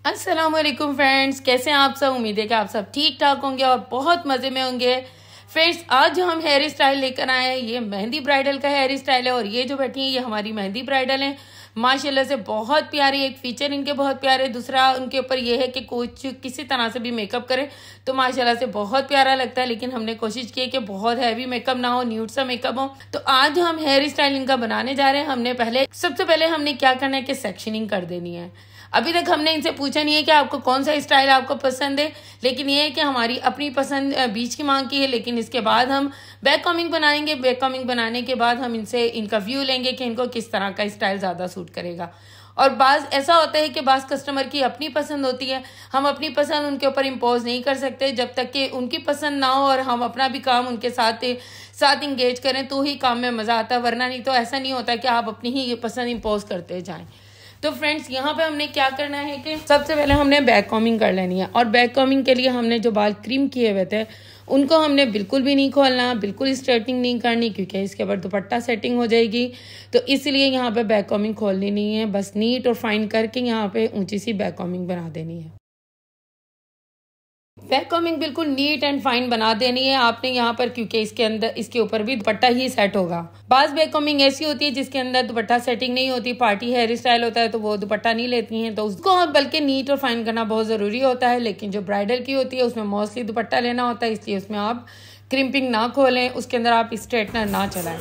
अस्सलाम वालेकुम फ्रेंड्स, कैसे हैं आप सब। उम्मीद है कि आप सब ठीक ठाक होंगे और बहुत मज़े में होंगे। फ्रेंड्स, आज जो हम हेयर स्टाइल लेकर आए हैं ये मेहंदी ब्राइडल का हेयर स्टाइल है और ये जो बैठी है ये हमारी मेहंदी ब्राइडल है। माशाल्लाह से बहुत प्यारी, एक फीचर इनके बहुत प्यारे, दूसरा उनके ऊपर ये है कि कुछ किसी तरह से भी मेकअप करें तो माशाल्लाह से बहुत प्यारा लगता है। लेकिन हमने कोशिश की है कि बहुत हैवी मेकअप ना हो, न्यूड सा मेकअप हो। तो आज हम हेयर स्टाइल इनका बनाने जा रहे हैं। सबसे पहले हमने क्या करना है कि सेक्शनिंग कर देनी है। अभी तक हमने इनसे पूछा नहीं है कि आपको कौन सा स्टाइल आपको पसंद है, लेकिन ये है कि हमारी अपनी पसंद बीच की मांग की है। लेकिन इसके बाद हम बैक कॉमिंग बनाएंगे। बैक कॉमिंग बनाने के बाद हम इनसे इनका व्यू लेंगे कि इनको किस तरह का स्टाइल ज़्यादा सूट करेगा। और बाज़ ऐसा होता है कि बाज़ कस्टमर की अपनी पसंद होती है, हम अपनी पसंद उनके ऊपर इम्पोज नहीं कर सकते जब तक कि उनकी पसंद ना हो और हम अपना भी काम उनके साथ इंगेज करें तो ही काम में मज़ा आता है। वरना नहीं तो ऐसा नहीं होता कि आप अपनी ही पसंद इम्पोज करते जाएं। तो फ्रेंड्स, यहाँ पे हमने क्या करना है कि सबसे पहले हमने बैक कॉमिंग कर लेनी है। और बैक कॉमिंग के लिए हमने जो बाल क्रीम किए हुए थे उनको हमने बिल्कुल भी नहीं खोलना, बिल्कुल स्ट्रेटनिंग नहीं करनी, क्योंकि इसके ऊपर दुपट्टा सेटिंग हो जाएगी। तो इसलिए यहाँ पे बैक कॉमिंग खोलनी नहीं है, बस नीट और फाइन करके यहाँ पे ऊंची सी बैक कॉमिंग बना देनी है। बैक कॉमिंग बिल्कुल नीट एंड फाइन बना देनी है आपने यहाँ पर, क्योंकि इसके ऊपर भी दुपट्टा ही सेट होगा। बाज बैक कॉमिंग ऐसी होती है जिसके अंदर दुपट्टा सेटिंग नहीं होती, पार्टी हेयर स्टाइल होता है तो वो दुपट्टा नहीं लेती हैं, तो उसको बल्कि नीट और फाइन करना बहुत जरूरी होता है। लेकिन जो ब्राइडल की होती है उसमें मोस्टली दुपट्टा लेना होता है, इसलिए उसमें आप क्रिम्पिंग ना खोलें, उसके अंदर आप स्ट्रेटनर ना चलाएं।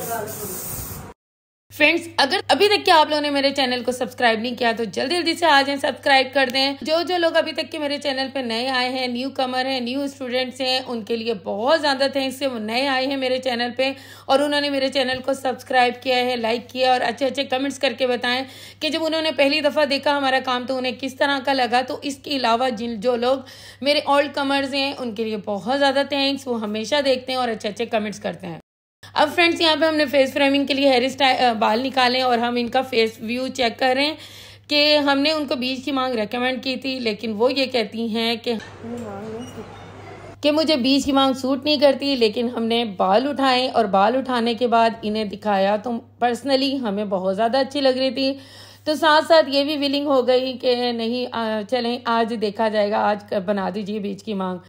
फ्रेंड्स, अगर अभी तक के आप लोगों ने मेरे चैनल को सब्सक्राइब नहीं किया तो जल्दी जल्दी से आ जाएं, सब्सक्राइब कर दें। जो लोग अभी तक के मेरे चैनल पे नए आए हैं, न्यू कमर हैं, न्यू स्टूडेंट्स हैं, उनके लिए बहुत ज़्यादा थैंक्स है। वो नए आए हैं मेरे चैनल पे और उन्होंने मेरे चैनल को सब्सक्राइब किया है, लाइक किया और अच्छे अच्छे कमेंट्स करके बताएं कि जब उन्होंने पहली दफ़ा देखा हमारा काम तो उन्हें किस तरह का लगा। तो इसके अलावा जो लोग मेरे ओल्ड कमर्स हैं उनके लिए बहुत ज़्यादा थैंक्स, वो हमेशा देखते हैं और अच्छे अच्छे कमेंट्स करते हैं। अब फ्रेंड्स, यहाँ पे हमने फेस फ्रेमिंग के लिए हेयर स्टाइल बाल निकाले और हम इनका फेस व्यू चेक कर रहे हैं कि हमने उनको बीच की मांग रेकमेंड की थी, लेकिन वो ये कहती हैं कि मुझे बीच की मांग सूट नहीं करती। लेकिन हमने बाल उठाए और बाल उठाने के बाद इन्हें दिखाया तो पर्सनली हमें बहुत ज़्यादा अच्छी लग रही थी। तो साथ साथ ये भी विलिंग हो गई कि नहीं चलें आज देखा जाएगा, आज बना दीजिए बीच की मांग।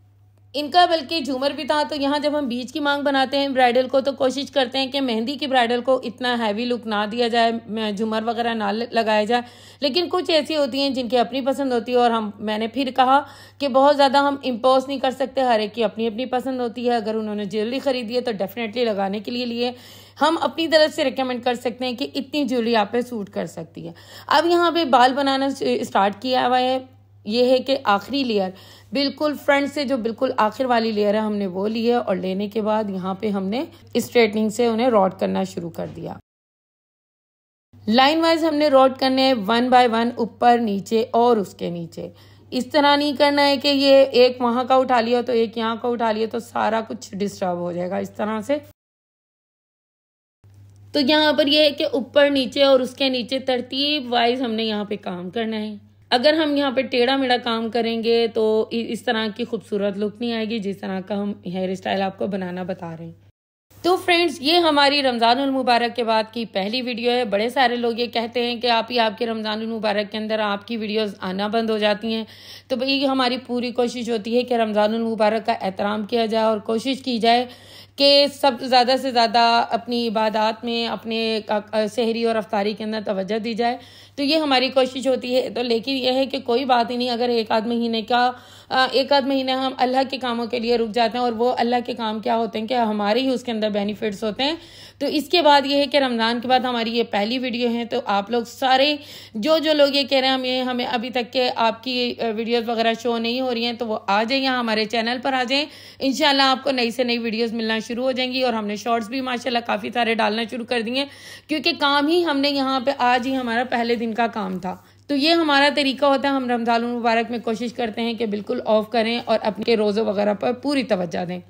इनका बल्कि झूमर भी था। तो यहाँ जब हम बीच की मांग बनाते हैं ब्राइडल को तो कोशिश करते हैं कि मेहंदी की ब्राइडल को इतना हैवी लुक ना दिया जाए, झूमर वगैरह ना लगाया जाए। लेकिन कुछ ऐसी होती हैं जिनकी अपनी पसंद होती है और मैंने फिर कहा कि बहुत ज़्यादा हम इम्पोज नहीं कर सकते, हर एक की अपनी अपनी पसंद होती है। अगर उन्होंने ज्वेलरी खरीदी है तो डेफिनेटली लगाने के लिए हम अपनी तरफ से रिकमेंड कर सकते हैं कि इतनी ज्वेलरी आप पे सूट कर सकती है। अब यहाँ पे बाल बनाना स्टार्ट किया हुआ है। ये है कि आखिरी लेयर बिल्कुल फ्रंट से जो बिल्कुल आखिर वाली लेयर है हमने वो ली है और लेने के बाद यहाँ पे हमने स्ट्रेटनिंग से उन्हें रॉड करना शुरू कर दिया। लाइन वाइज हमने रॉड करने हैं 1 बाय 1, ऊपर नीचे और उसके नीचे। इस तरह नहीं करना है कि ये एक वहां का उठा लिया तो एक यहाँ का उठा लिया तो सारा कुछ डिस्टर्ब हो जाएगा इस तरह से। तो यहाँ पर ये है कि ऊपर नीचे और उसके नीचे तरतीब वाइज हमने यहाँ पे काम करना है। अगर हम यहाँ पे टेढ़ा मेढ़ा काम करेंगे तो इस तरह की खूबसूरत लुक नहीं आएगी जिस तरह का हम हेयर स्टाइल आपको बनाना बता रहे हैं। तो फ्रेंड्स, ये हमारी रमज़ानुल मुबारक के बाद की पहली वीडियो है। बड़े सारे लोग ये कहते हैं कि आपके रमज़ानुल मुबारक के अंदर आपकी वीडियोस आना बंद हो जाती हैं। तो भाई हमारी पूरी कोशिश होती है कि रमज़ानुल मुबारक का एहतराम किया जाए और कोशिश की जाए कि सब ज़्यादा से ज़्यादा अपनी इबादत में, अपने सहरी और अफ्तारी के अंदर तवज्जो दी जाए। तो ये हमारी कोशिश होती है। तो लेकिन यह है कि कोई बात ही नहीं, अगर एक आध महीने हम अल्लाह के कामों के लिए रुक जाते हैं और वो अल्लाह के काम क्या होते हैं कि हमारे ही उसके अंदर बेनिफिट्स होते हैं। तो इसके बाद ये है कि रमज़ान के बाद हमारी ये पहली वीडियो है। तो आप लोग सारे जो लोग ये कह रहे हैं हमें अभी तक के आपकी वीडियोस वगैरह शो नहीं हो रही हैं तो वो आ जाए, यहाँ हमारे चैनल पर आ जाएं। इंशाल्लाह आपको नई से नई वीडियोस मिलना शुरू हो जाएंगी। और हमने शॉर्ट्स भी माशाल्लाह काफ़ी सारे डालना शुरू कर दिए क्योंकि काम ही हमने यहाँ पे आज ही हमारा पहले दिन का काम था। तो ये हमारा तरीका होता है, हम रमज़ान मुबारक में कोशिश करते हैं कि बिल्कुल ऑफ करें और अपने रोज़े वगैरह पर पूरी तवज्जो दें।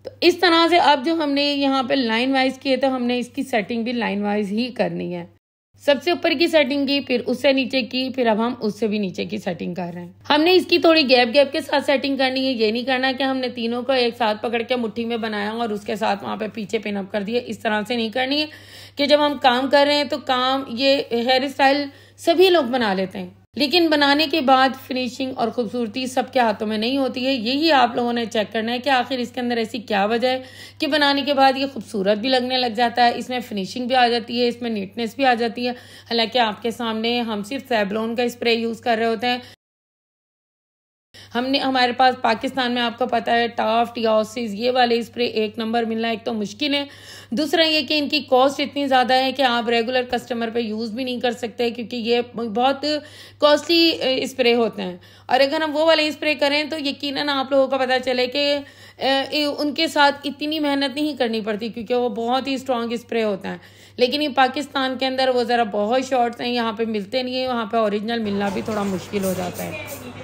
तो इस तरह से अब जो हमने यहाँ पे लाइन वाइज किए तो हमने इसकी सेटिंग भी लाइन वाइज ही करनी है। सबसे ऊपर की सेटिंग की, फिर उससे नीचे की, फिर अब हम उससे भी नीचे की सेटिंग कर रहे हैं। हमने इसकी थोड़ी गैप के साथ सेटिंग करनी है। ये नहीं करना कि हमने तीनों को एक साथ पकड़ के मुट्ठी में बनाया और उसके साथ वहां पे पीछे पिन अप कर दिए। इस तरह से नहीं करनी है कि जब हम काम कर रहे हैं तो काम ये हेयर स्टाइल सभी लोग बना लेते हैं, लेकिन बनाने के बाद फिनिशिंग और खूबसूरती सबके हाथों में नहीं होती है। यही आप लोगों ने चेक करना है कि आखिर इसके अंदर ऐसी क्या वजह है कि बनाने के बाद ये खूबसूरत भी लगने लग जाता है, इसमें फिनिशिंग भी आ जाती है, इसमें नीटनेस भी आ जाती है। हालांकि आपके सामने हम सिर्फ सेवलॉन का स्प्रे यूज़ कर रहे होते हैं। हमारे पास पाकिस्तान में आपको पता है टाफ्ट या ऑसिस ये वाले स्प्रे एक नंबर मिलना एक तो मुश्किल है। दूसरा ये कि इनकी कॉस्ट इतनी ज़्यादा है कि आप रेगुलर कस्टमर पे यूज़ भी नहीं कर सकते, क्योंकि ये बहुत कॉस्टली स्प्रे होते हैं। और अगर हम वो वाले स्प्रे करें तो यकीनन आप लोगों को पता चले कि उनके साथ इतनी मेहनत नहीं करनी पड़ती, क्योंकि वो बहुत ही स्ट्रॉन्ग स्प्रे होता है। लेकिन ये पाकिस्तान के अंदर वो ज़रा बहुत शॉर्ट्स हैं, यहाँ पे मिलते नहीं है, वहाँ पे ओरिजिनल मिलना भी थोड़ा मुश्किल हो जाता है।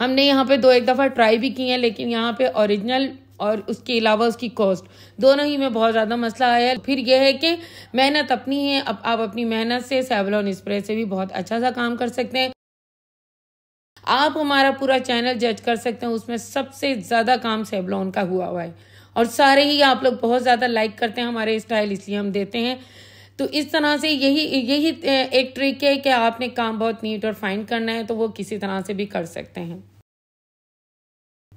हमने यहाँ पे 2-1 दफ़ा ट्राई भी की है, लेकिन यहाँ पे ओरिजिनल और उसके अलावा उसकी कॉस्ट दोनों ही में बहुत ज़्यादा मसला आया है। फिर यह है कि मेहनत अपनी है, अब आप अपनी मेहनत से सेवलॉन स्प्रे से भी बहुत अच्छा सा काम कर सकते हैं। आप हमारा पूरा चैनल जज कर सकते हैं, उसमें सबसे ज़्यादा काम सेवलॉन का हुआ है और सारे ही आप लोग बहुत ज़्यादा लाइक करते हैं हमारे स्टाइल, इसलिए हम देते हैं। तो इस तरह से यही एक ट्रिक है कि आपने काम बहुत नीट और फाइन करना है तो वो किसी तरह से भी कर सकते हैं।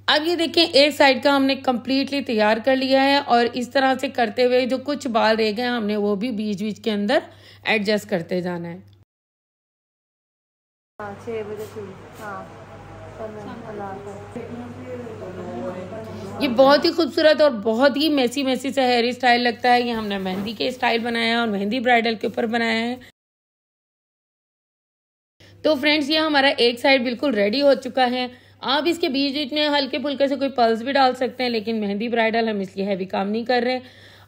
अब ये देखें, एक साइड का हमने कम्प्लीटली तैयार कर लिया है और इस तरह से करते हुए जो कुछ बाल रह गए हमने वो भी बीच बीच के अंदर एडजस्ट करते जाना है। 6 बजे ये बहुत ही खूबसूरत और बहुत ही मैसी मैसी सा हेयर स्टाइल लगता है। ये हमने मेहंदी के स्टाइल बनाया है और मेहंदी ब्राइडल के ऊपर बनाया है। तो फ्रेंड्स, ये हमारा एक साइड बिल्कुल रेडी हो चुका है। आप इसके बीच बीच में हल्के फुल्के से कोई पल्स भी डाल सकते हैं, लेकिन मेहंदी ब्राइडल हम इसलिए हैवी काम नहीं कर रहे।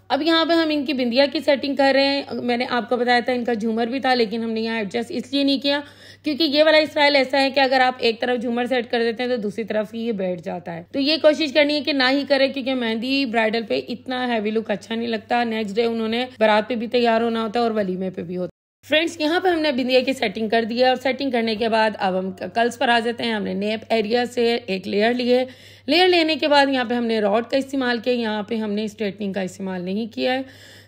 अब यहाँ पे हम इनकी बिंदिया की सेटिंग कर रहे हैं। मैंने आपको बताया था इनका झूमर भी था, लेकिन हमने यहाँ एडजस्ट इसलिए नहीं किया क्योंकि ये वाला स्टाइल ऐसा है कि अगर आप एक तरफ झूमर सेट कर देते हैं तो दूसरी तरफ ही ये बैठ जाता है। तो ये कोशिश करनी है कि ना ही करें, क्योंकि मेहंदी ब्राइडल पे इतना हैवी लुक अच्छा नहीं लगता। नेक्स्ट डे उन्होंने बारात पे भी तैयार होना होता है और वलीमे पे भी होता है। फ्रेंड्स, यहाँ पे हमने बिंदिया की सेटिंग कर दी है और सेटिंग करने के बाद अब हम कर्ल्स पर आ जाते हैं। हमने नेप एरिया से एक लेयर लिए। लेयर लेने के बाद यहाँ पे हमने रॉड का इस्तेमाल किया, यहाँ पे हमने स्ट्रेटनिंग का इस्तेमाल नहीं किया है।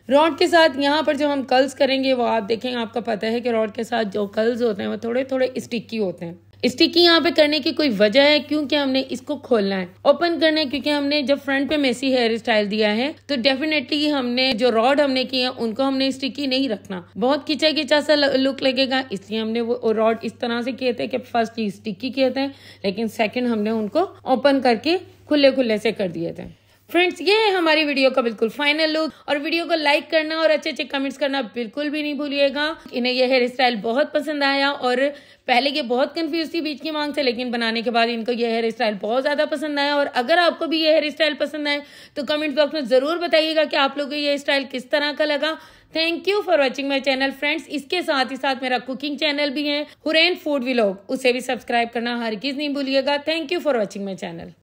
रॉड के साथ यहाँ पर जो हम कर्ल्स करेंगे वो आप देखेंगे, आपको पता है कि रॉड के साथ जो कर्ल्स होते हैं वो थोड़े थोड़े स्टिकी होते हैं। स्टिकी यहाँ पे करने की कोई वजह है क्योंकि हमने इसको खोलना है, ओपन करना है, क्योंकि हमने जब फ्रंट पे मेसी हेयर स्टाइल दिया है तो डेफिनेटली हमने जो रॉड हमने किए हैं उनको हमने स्टिकी नहीं रखना, बहुत खिंचा खिंचा सा लुक लगेगा। इसलिए हमने वो रॉड इस तरह से किए थे कि फर्स्ट स्टिकी किए थे, लेकिन सेकेंड हमने उनको ओपन करके खुले खुले से कर दिए थे। फ्रेंड्स, ये है हमारी वीडियो का बिल्कुल फाइनल लुक। और वीडियो को लाइक करना और अच्छे अच्छे कमेंट्स करना बिल्कुल भी नहीं भूलिएगा। इन्हें ये हेयर स्टाइल बहुत पसंद आया और पहले ये बहुत कंफ्यूज थी बीच की मांग से, लेकिन बनाने के बाद इनको ये हेयर स्टाइल बहुत ज़्यादा पसंद आया। और अगर आपको भी ये हेयर स्टाइल पसंद आए तो कमेंट बॉक्स में ज़रूर बताइएगा कि आप लोगों को ये स्टाइल किस तरह का लगा। Thank you for watching my channel friends. इसके साथ ही साथ मेरा कुकिंग चैनल भी है हुरैन फूड व्लॉग, उसे भी सब्सक्राइब करना हरगिज़ नहीं भूलिएगा। Thank you for watching my channel.